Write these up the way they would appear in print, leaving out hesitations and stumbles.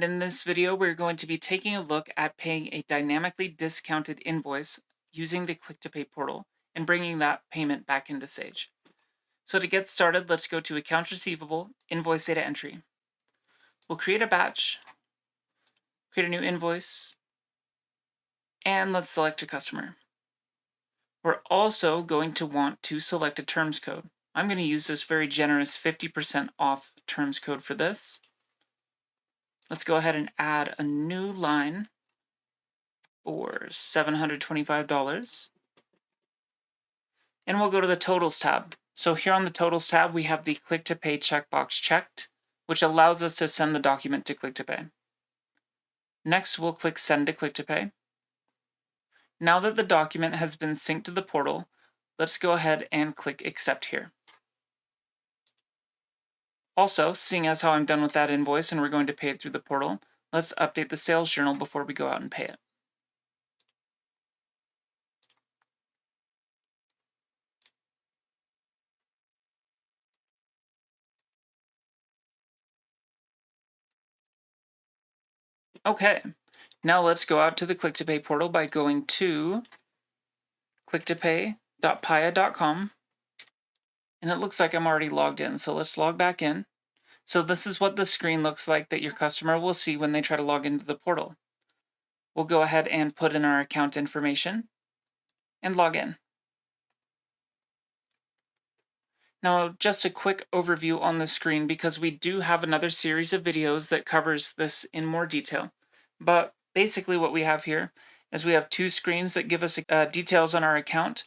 In this video, we're going to be taking a look at paying a dynamically discounted invoice using the Click2Pay portal and bringing that payment back into Sage. So to get started, let's go to Accounts Receivable, Invoice Data Entry. We'll create a batch, create a new invoice, and let's select a customer. We're also going to want to select a terms code. I'm going to use this very generous 50% off terms code for this. Let's go ahead and add a new line for $725. And we'll go to the Totals tab. So here on the Totals tab, we have the Click2Pay checkbox checked, which allows us to send the document to Click2Pay. Next, we'll click Send to Click2Pay. Now that the document has been synced to the portal, let's go ahead and click Accept here. Also, seeing as how I'm done with that invoice and we're going to pay it through the portal, let's update the sales journal before we go out and pay it. Okay, now let's go out to the Click2Pay portal by going to click2pay.paya.com. And it looks like I'm already logged in, so let's log back in. So this is what the screen looks like that your customer will see when they try to log into the portal. We'll go ahead and put in our account information and log in. Now, just a quick overview on the screen because we do have another series of videos that covers this in more detail. But basically what we have here is we have two screens that give us details on our account.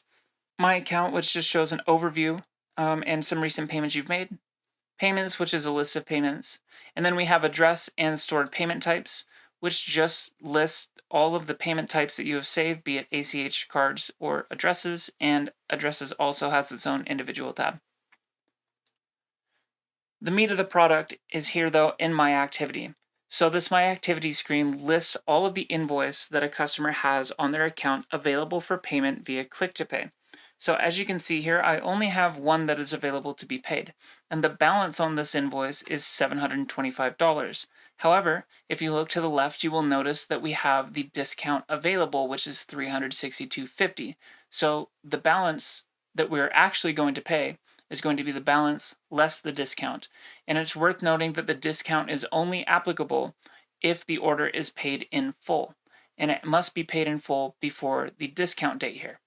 My account, which just shows an overview and some recent payments you've made. Payments, which is a list of payments. And then we have address and stored payment types, which just lists all of the payment types that you have saved, be it ACH cards or addresses, and addresses also has its own individual tab. The meat of the product is here though in My Activity. So this My Activity screen lists all of the invoice that a customer has on their account available for payment via Click2Pay. So as you can see here, I only have one that is available to be paid, and the balance on this invoice is $725. However, if you look to the left, you will notice that we have the discount available, which is $362.50. So the balance that we're actually going to pay is going to be the balance less the discount. And it's worth noting that the discount is only applicable if the order is paid in full, and it must be paid in full before the discount date here.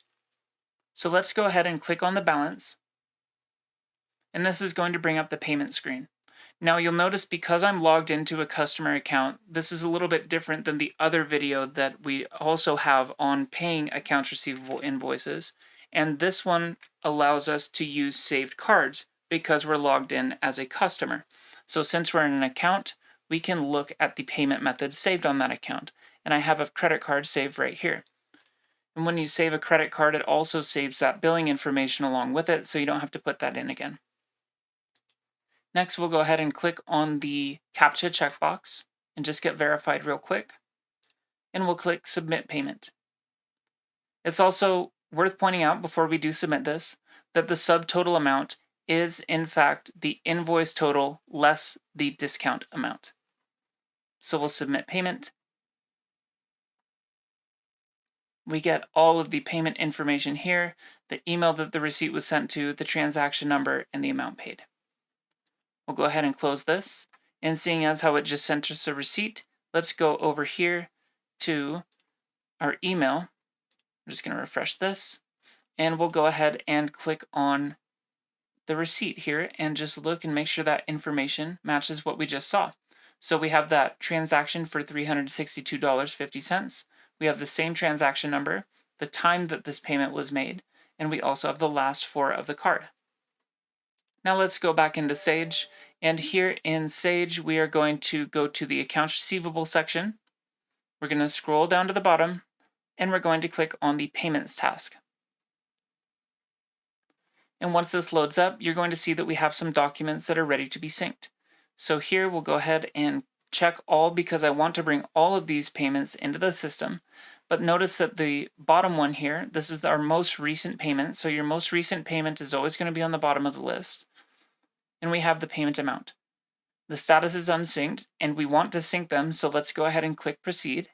So let's go ahead and click on the balance, and this is going to bring up the payment screen. Now you'll notice because I'm logged into a customer account, this is a little bit different than the other video that we also have on paying accounts receivable invoices. And this one allows us to use saved cards because we're logged in as a customer. So since we're in an account, we can look at the payment method saved on that account. And I have a credit card saved right here. And when you save a credit card, it also saves that billing information along with it, so you don't have to put that in again. Next, we'll go ahead and click on the CAPTCHA checkbox and just get verified real quick. And we'll click Submit Payment. It's also worth pointing out before we do submit this, that the subtotal amount is in fact the invoice total less the discount amount. So we'll submit payment. We get all of the payment information here, the email that the receipt was sent to, the transaction number, and the amount paid. We'll go ahead and close this. And seeing as how it just sent us a receipt, let's go over here to our email. I'm just going to refresh this. And we'll go ahead and click on the receipt here and just look and make sure that information matches what we just saw. So we have that transaction for $362.50. We have the same transaction number, the time that this payment was made, and we also have the last four of the card. Now let's go back into Sage, and here in Sage, we are going to go to the Accounts Receivable section. We're going to scroll down to the bottom, and we're going to click on the Payments task. And once this loads up, you're going to see that we have some documents that are ready to be synced. So here we'll go ahead and check all because I want to bring all of these payments into the system. But notice that the bottom one here, this is our most recent payment. So your most recent payment is always going to be on the bottom of the list. And we have the payment amount. The status is unsynced and we want to sync them, so let's go ahead and click proceed.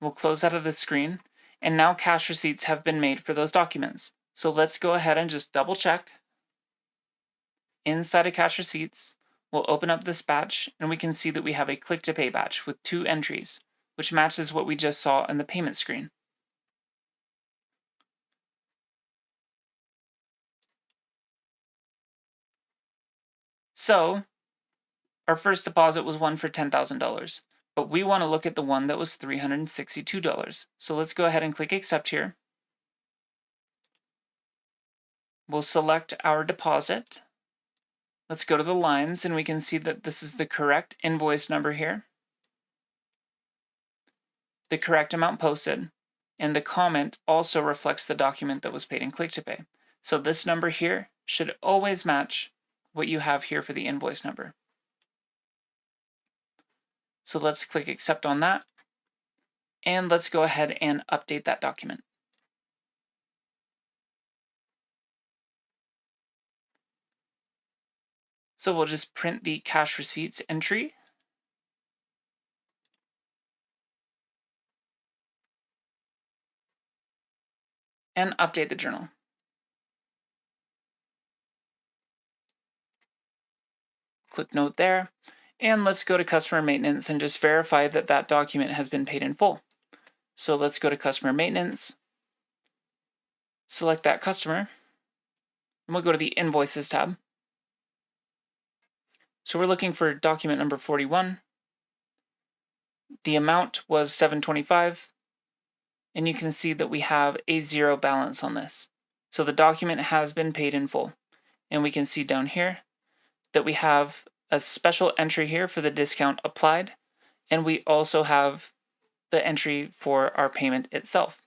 We'll close out of this screen, and now cash receipts have been made for those documents. So let's go ahead and just double check. Inside of cash receipts, we'll open up this batch and we can see that we have a Click2Pay batch with 2 entries, which matches what we just saw in the payment screen. So our first deposit was one for $10,000, but we want to look at the one that was $362. So let's go ahead and click accept here. We'll select our deposit. Let's go to the lines and we can see that this is the correct invoice number here, the correct amount posted, and the comment also reflects the document that was paid in Click2Pay. So this number here should always match what you have here for the invoice number. So let's click accept on that, and let's go ahead and update that document. So we'll just print the cash receipts entry. And update the journal. Click note there. And let's go to customer maintenance and just verify that that document has been paid in full. So let's go to customer maintenance, select that customer, and we'll go to the invoices tab. So we're looking for document number 41. The amount was $725, and you can see that we have a 0 balance on this. So the document has been paid in full. And we can see down here that we have a special entry here for the discount applied, and we also have the entry for our payment itself.